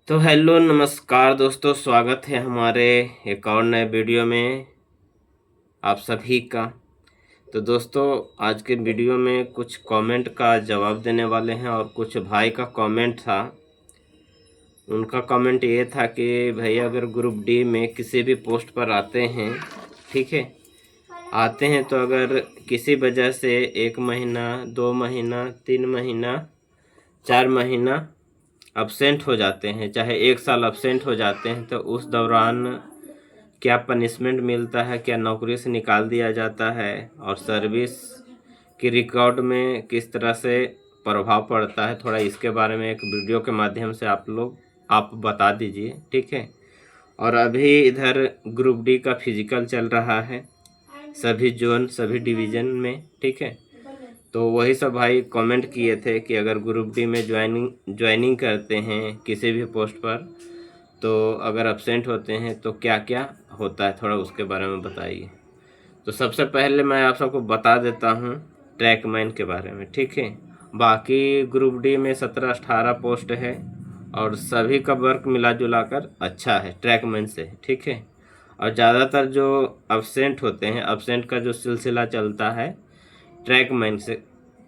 तो हेलो नमस्कार दोस्तों, स्वागत है हमारे एक और नए वीडियो में आप सभी का। तो दोस्तों, आज के वीडियो में कुछ कमेंट का जवाब देने वाले हैं और कुछ भाई का कमेंट था। उनका कमेंट ये था कि भैया अगर ग्रुप डी में किसी भी पोस्ट पर आते हैं, ठीक है, आते हैं तो अगर किसी वजह से 1 महीना 2 महीना 3 महीना 4 महीना अब्सेंट हो जाते हैं, चाहे 1 साल अब्सेंट हो जाते हैं, तो उस दौरान क्या पनिशमेंट मिलता है, क्या नौकरी से निकाल दिया जाता है और सर्विस की रिकॉर्ड में किस तरह से प्रभाव पड़ता है, थोड़ा इसके बारे में एक वीडियो के माध्यम से आप बता दीजिए, ठीक है। और अभी इधर ग्रुप डी का फिजिकल चल रहा है सभी जोन सभी डिवीज़न में, ठीक है। तो वही सब भाई कमेंट किए थे कि अगर ग्रुप डी में ज्वाइनिंग करते हैं किसी भी पोस्ट पर, तो अगर एब्सेंट होते हैं तो क्या क्या होता है, थोड़ा उसके बारे में बताइए। तो सबसे पहले मैं आप सबको बता देता हूँ ट्रैकमैन के बारे में, ठीक है। बाकी ग्रुप डी में 17-18 पोस्ट है और सभी का वर्क मिला जुला कर अच्छा है ट्रैकमैन से, ठीक है। और ज़्यादातर जो एब्सेंट होते हैं, एब्सेंट का जो सिलसिला चलता है ट्रैकमैन से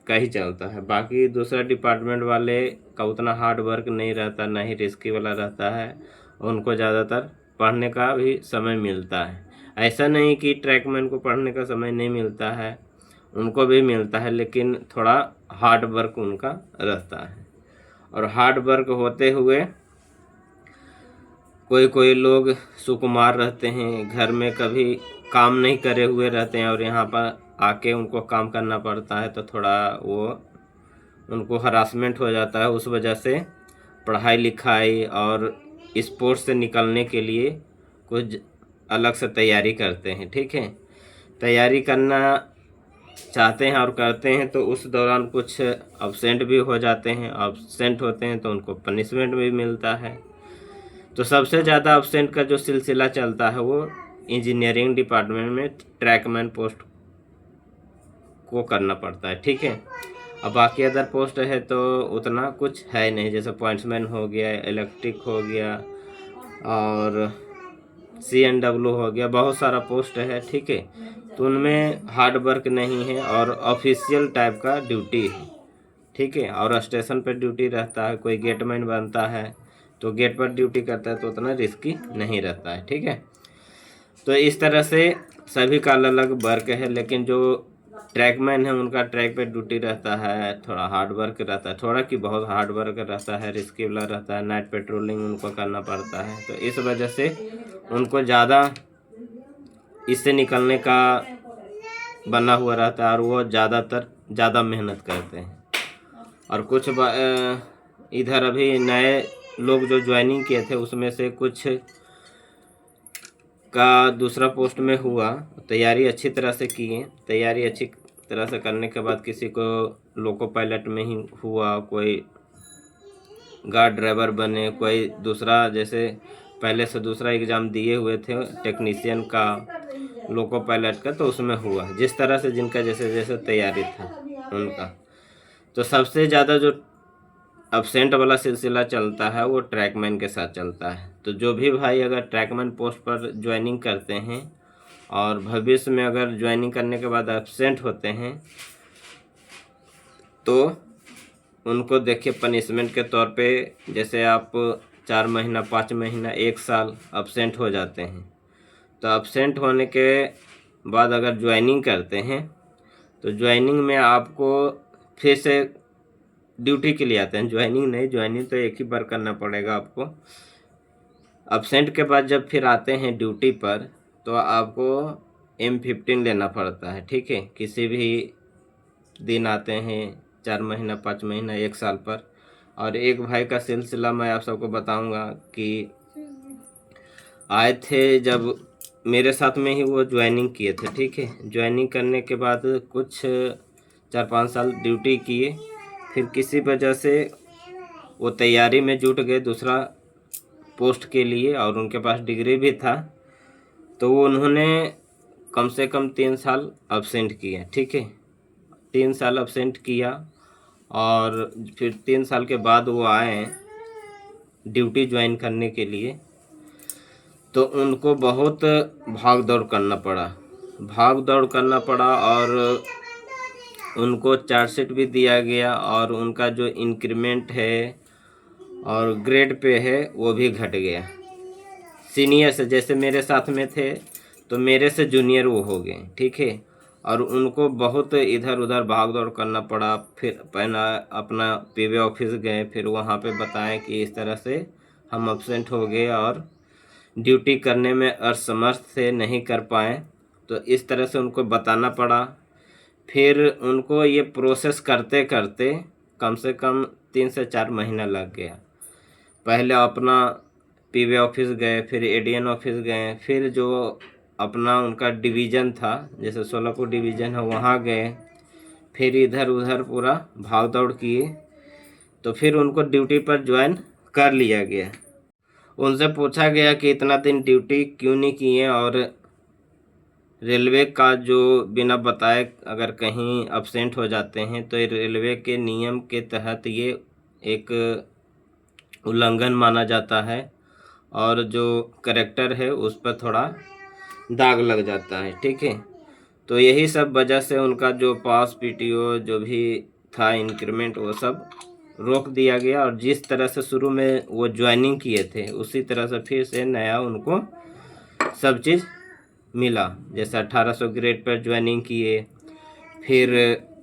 का ही चलता है। बाकी दूसरा डिपार्टमेंट वाले का उतना हार्ड वर्क नहीं रहता, ना ही रिस्की वाला रहता है। उनको ज़्यादातर पढ़ने का भी समय मिलता है। ऐसा नहीं कि ट्रैकमैन को पढ़ने का समय नहीं मिलता है, उनको भी मिलता है, लेकिन थोड़ा हार्ड वर्क उनका रहता है। और हार्ड वर्क होते हुए कोई कोई लोग सुकुमार रहते हैं, घर में कभी काम नहीं करे हुए रहते हैं और यहाँ पर आके उनको काम करना पड़ता है, तो थोड़ा वो उनको हरासमेंट हो जाता है। उस वजह से पढ़ाई लिखाई और स्पोर्ट्स से निकलने के लिए कुछ अलग से तैयारी करते हैं, ठीक है। तैयारी करना चाहते हैं और करते हैं तो उस दौरान कुछ अब्सेंट भी हो जाते हैं। अब्सेंट होते हैं तो उनको पनिशमेंट भी मिलता है। तो सबसे ज़्यादा अब्सेंट का जो सिलसिला चलता है वो इंजीनियरिंग डिपार्टमेंट में ट्रैकमैन पोस्ट को करना पड़ता है, ठीक है। अब बाकी अदर पोस्ट है तो उतना कुछ है नहीं, जैसे पॉइंट्समैन हो गया, इलेक्ट्रिक हो गया और CNW हो गया, बहुत सारा पोस्ट है, ठीक है। तो उनमें हार्ड वर्क नहीं है और ऑफिशियल टाइप का ड्यूटी है, ठीक है। और स्टेशन पर ड्यूटी रहता है, कोई गेटमैन बनता है तो गेट पर ड्यूटी करता है, तो उतना रिस्की नहीं रहता है, ठीक है। तो इस तरह से सभी का अलग अलग वर्क है, लेकिन जो ट्रैकमैन है उनका ट्रैक पे ड्यूटी रहता है, थोड़ा हार्ड वर्क रहता है, थोड़ा कि बहुत हार्ड वर्क रहता है, रिस्की वाला रहता है, नाइट पेट्रोलिंग उनको करना पड़ता है। तो इस वजह से उनको ज़्यादा इससे निकलने का बना हुआ रहता है और वो ज़्यादा मेहनत करते हैं। और कुछ इधर अभी नए लोग जो ज्वाइनिंग किए थे उसमें से कुछ का दूसरा पोस्ट में हुआ, तैयारी अच्छी तरह से किए। तैयारी अच्छी तरह से करने के बाद किसी को लोको पायलट में ही हुआ, कोई गार्ड ड्राइवर बने, कोई दूसरा, जैसे पहले से दूसरा एग्ज़ाम दिए हुए थे टेक्नीशियन का, लोको पायलट का, तो उसमें हुआ जिस तरह से जिनका जैसे जैसे तैयारी था उनका। तो सबसे ज़्यादा जो अब्सेंट वाला सिलसिला चलता है वो ट्रैकमैन के साथ चलता है। तो जो भी भाई अगर ट्रैकमैन पोस्ट पर ज्वाइनिंग करते हैं और भविष्य में अगर ज्वाइनिंग करने के बाद एब्सेंट होते हैं तो उनको देखिए पनिशमेंट के तौर पे, जैसे आप 4 महीना 5 महीना 1 साल अब्सेंट हो जाते हैं, तो अब्सेंट होने के बाद अगर ज्वाइनिंग करते हैं तो ज्वाइनिंग में आपको फिर से ड्यूटी के लिए आते हैं, ज्वाइनिंग नहीं, ज्वाइनिंग तो एक ही बार करना पड़ेगा आपको। अब्सेंट के बाद जब फिर आते हैं ड्यूटी पर तो आपको M15 लेना पड़ता है, ठीक है। किसी भी दिन आते हैं 4 महीना 5 महीना 1 साल पर। और एक भाई का सिलसिला मैं आप सबको बताऊंगा कि आए थे जब मेरे साथ में ही वो ज्वाइनिंग किए थे, ठीक है। ज्वाइनिंग करने के बाद कुछ 4-5 साल ड्यूटी किए, फिर किसी वजह से वो तैयारी में जुट गए दूसरा पोस्ट के लिए और उनके पास डिग्री भी था, तो वो उन्होंने कम से कम 3 साल अब्सेंट किया, ठीक है। 3 साल अब्सेंट किया और फिर 3 साल के बाद वो आए ड्यूटी ज्वाइन करने के लिए, तो उनको बहुत भाग दौड़ करना पड़ा और उनको चार्जशीट भी दिया गया और उनका जो इंक्रीमेंट है और ग्रेड पे है वो भी घट गया। सीनियर से, जैसे मेरे साथ में थे तो मेरे से जूनियर वो हो गए, ठीक है। और उनको बहुत इधर उधर भाग दौड़ करना पड़ा। फिर पहला अपना पीवे ऑफिस गए, फिर वहाँ पे बताएं कि इस तरह से हम अब्सेंट हो गए और ड्यूटी करने में असमर्थ से नहीं कर पाए, तो इस तरह से उनको बताना पड़ा। फिर उनको ये प्रोसेस करते करते कम से कम 3 से 4 महीना लग गया। पहले अपना पीवे ऑफिस गए, फिर एडीएन ऑफिस गए, फिर जो अपना उनका डिवीज़न था, जैसे सोलापुर डिवीज़न है, वहाँ गए, फिर इधर उधर पूरा भाग दौड़ किए, तो फिर उनको ड्यूटी पर ज्वाइन कर लिया गया। उनसे पूछा गया कि इतना दिन ड्यूटी क्यों नहीं किए, और रेलवे का जो बिना बताए अगर कहीं अब्सेंट हो जाते हैं तो रेलवे के नियम के तहत ये एक उल्लंघन माना जाता है और जो करेक्टर है उस पर थोड़ा दाग लग जाता है, ठीक है। तो यही सब वजह से उनका जो पास पीटीओ जो भी था इंक्रीमेंट वो सब रोक दिया गया, और जिस तरह से शुरू में वो ज्वाइनिंग किए थे उसी तरह से फिर से नया उनको सब चीज़ मिला। जैसे 1800 ग्रेड पर ज्वाइनिंग किए, फिर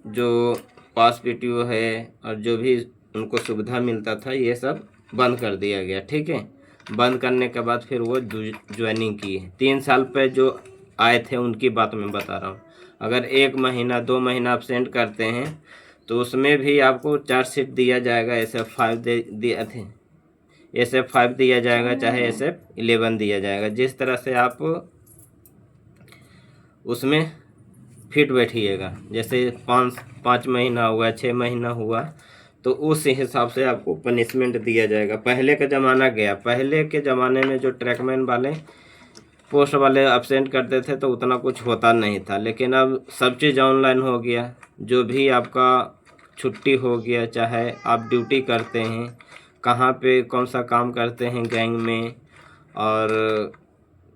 जो पास पीटीओ है और जो भी उनको सुविधा मिलता था ये सब बंद कर दिया गया, ठीक है। बंद करने के बाद फिर वो ज्वाइनिंग की। 3 साल पे जो आए थे उनकी बात मैं बता रहा हूँ। अगर 1 महीना 2 महीना अब्सेंट करते हैं तो उसमें भी आपको चार्जशीट दिया जाएगा। SF5 दिया थे, SF5 दिया जाएगा, चाहे SF11 दिया जाएगा। जिस तरह से आप उसमें फिट बैठिएगा, जैसे 5 महीना हुआ, 6 महीना हुआ, तो उस हिसाब से आपको पनिशमेंट दिया जाएगा। पहले का ज़माना गया, पहले के ज़माने में जो ट्रैकमैन वाले पोस्ट वाले अब्सेंट करते थे तो उतना कुछ होता नहीं था, लेकिन अब सब चीज़ ऑनलाइन हो गया। जो भी आपका छुट्टी हो गया, चाहे आप ड्यूटी करते हैं, कहाँ पे कौन सा काम करते हैं गैंग में, और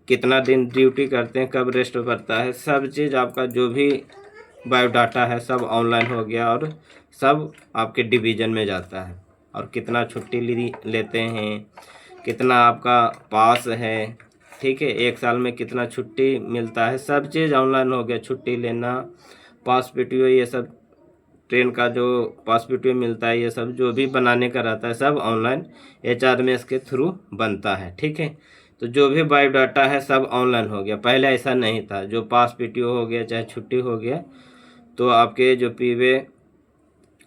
कितना दिन ड्यूटी करते हैं, कब रेस्ट पड़ता है, सब चीज़ आपका जो भी बायोडाटा है सब ऑनलाइन हो गया और सब आपके डिवीज़न में जाता है। और कितना छुट्टी लेते हैं, कितना आपका पास है, ठीक है, 1 साल में कितना छुट्टी मिलता है, सब चीज़ ऑनलाइन हो गया। छुट्टी लेना, पास पीटीओ, ये सब ट्रेन का जो पास पीटीओ मिलता है, ये सब जो भी बनाने का रहता है सब ऑनलाइन HRMS के थ्रू बनता है, ठीक है। तो जो भी बायोडाटा है सब ऑनलाइन हो गया। पहले ऐसा नहीं था। जो पास पीटीओ हो गया चाहे छुट्टी हो गया तो आपके जो पीवे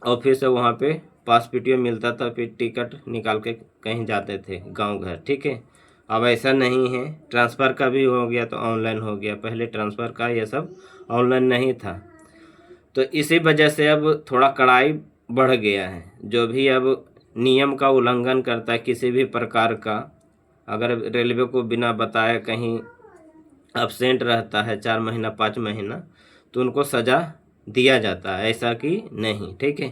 ऑफिस है वहाँ पे पास पीटीओ मिलता था, फिर टिकट निकाल के कहीं जाते थे गांव घर, ठीक है। अब ऐसा नहीं है। ट्रांसफ़र का भी हो गया तो ऑनलाइन हो गया, पहले ट्रांसफ़र का ये सब ऑनलाइन नहीं था। तो इसी वजह से अब थोड़ा कड़ाई बढ़ गया है। जो भी अब नियम का उल्लंघन करता है किसी भी प्रकार का, अगर रेलवे को बिना बताए कहीं अब्सेंट रहता है 4 महीना 5 महीना, तो उनको सज़ा दिया जाता है, ऐसा कि नहीं, ठीक है।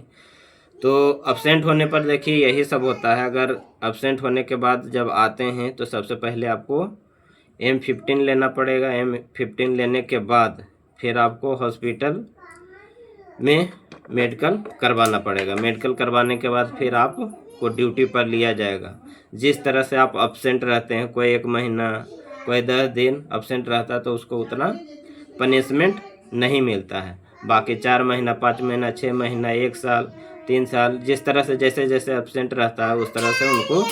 तो अब्सेंट होने पर देखिए यही सब होता है। अगर अब्सेंट होने के बाद जब आते हैं तो सबसे पहले आपको M15 लेना पड़ेगा। M15 लेने के बाद फिर आपको हॉस्पिटल में मेडिकल करवाना पड़ेगा। मेडिकल करवाने के बाद फिर आपको ड्यूटी पर लिया जाएगा। जिस तरह से आप अब्सेंट रहते हैं, कोई 1 महीना, कोई 10 दिन अब्सेंट रहता है तो उसको उतना पनिशमेंट नहीं मिलता है। बाकी 4 महीना 5 महीना 6 महीना 1 साल 3 साल, जिस तरह से जैसे जैसे अब्सेंट रहता है उस तरह से उनको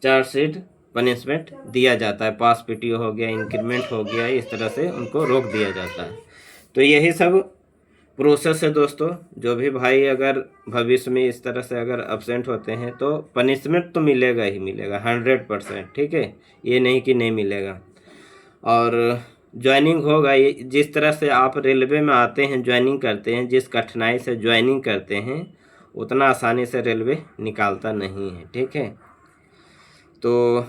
चार्जशीट पनिशमेंट दिया जाता है। पास पीटीओ हो गया, इंक्रीमेंट हो गया, इस तरह से उनको रोक दिया जाता है। तो यही सब प्रोसेस है दोस्तों। जो भी भाई अगर भविष्य में इस तरह से अगर अब्सेंट होते हैं तो पनिशमेंट तो मिलेगा ही मिलेगा 100%, ठीक है। ये नहीं कि नहीं मिलेगा। और ज्वाइनिंग होगा, ये जिस तरह से आप रेलवे में आते हैं ज्वाइनिंग करते हैं, जिस कठिनाई से ज्वाइनिंग करते हैं उतना आसानी से रेलवे निकालता नहीं है, ठीक है। तो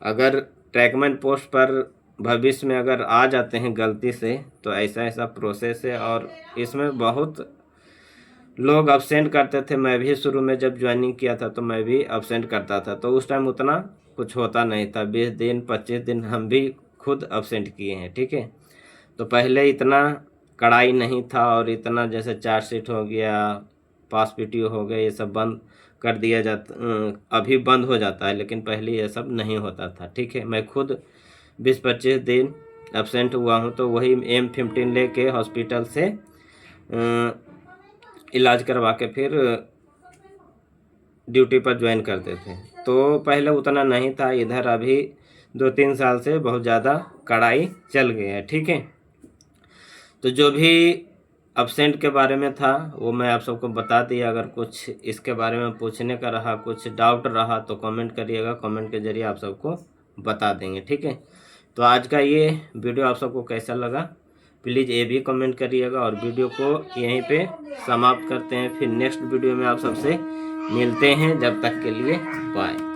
अगर ट्रैकमैन पोस्ट पर भविष्य में अगर आ जाते हैं गलती से तो ऐसा ऐसा प्रोसेस है, और इसमें बहुत लोग अब्सेंट करते थे। मैं भी शुरू में जब ज्वाइनिंग किया था तो मैं भी अब्सेंट करता था, तो उस टाइम उतना कुछ होता नहीं था। 20 दिन 25 दिन हम भी खुद अब्सेंट किए हैं, ठीक है। तो पहले इतना कड़ाई नहीं था, और इतना जैसे चार्जशीट हो गया, पास पीटीओ हो गया, ये सब बंद कर दिया जाता, अभी बंद हो जाता है, लेकिन पहले ये सब नहीं होता था, ठीक है। मैं खुद 20-25 दिन एब्सेंट हुआ हूँ, तो वही M15 लेके हॉस्पिटल से इलाज करवा के फिर ड्यूटी पर ज्वाइन करते थे। तो पहले उतना नहीं था, इधर अभी 2-3 साल से बहुत ज़्यादा कड़ाई चल गई है, ठीक है। तो जो भी अब्सेंट के बारे में था वो मैं आप सबको बता दिया। अगर कुछ इसके बारे में पूछने का रहा, कुछ डाउट रहा, तो कमेंट करिएगा, कमेंट के ज़रिए आप सबको बता देंगे, ठीक है। तो आज का ये वीडियो आप सबको कैसा लगा प्लीज़ ये भी कमेंट करिएगा, और वीडियो को यहीं पे समाप्त करते हैं। फिर नेक्स्ट वीडियो में आप सबसे मिलते हैं, जब तक के लिए बाय।